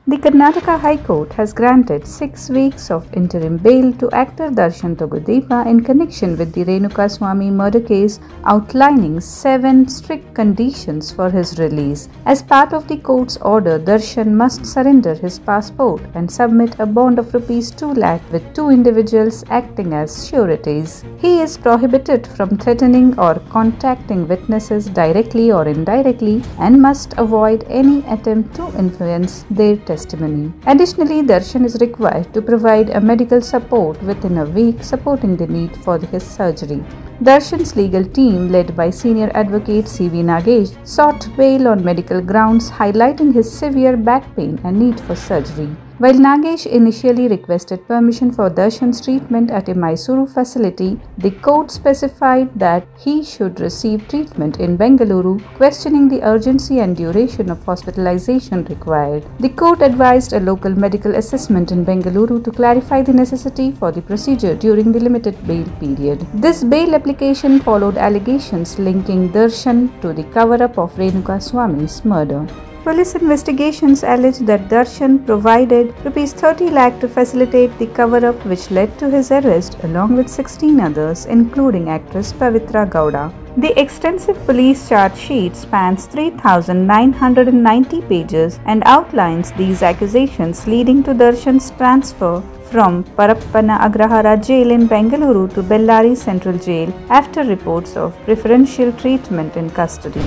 The Karnataka High Court has granted 6 weeks of interim bail to actor Darshan Thugudeepa in connection with the Renukaswamy murder case, outlining 7 strict conditions for his release. As part of the court's order, Darshan must surrender his passport and submit a bond of Rs 2 lakh with 2 individuals acting as sureties. He is prohibited from threatening or contacting witnesses directly or indirectly and must avoid any attempt to influence their testimony. Additionally, Darshan is required to provide a medical support within a week supporting the need for his surgery. Darshan's legal team, led by senior advocate C.V. Nagesh, sought bail on medical grounds, highlighting his severe back pain and need for surgery. While Nagesh initially requested permission for Darshan's treatment at a Mysuru facility, the court specified that he should receive treatment in Bengaluru, questioning the urgency and duration of hospitalization required. The court advised a local medical assessment in Bengaluru to clarify the necessity for the procedure during the limited bail period. This bail application followed allegations linking Darshan to the cover-up of Renukaswamy's murder. Police investigations allege that Darshan provided Rs 30 lakh to facilitate the cover-up, which led to his arrest along with 16 others, including actress Pavitra Gowda. The extensive police charge sheet spans 3,990 pages and outlines these accusations, leading to Darshan's transfer from Parappana Agrahara jail in Bengaluru to Bellary Central Jail after reports of preferential treatment in custody.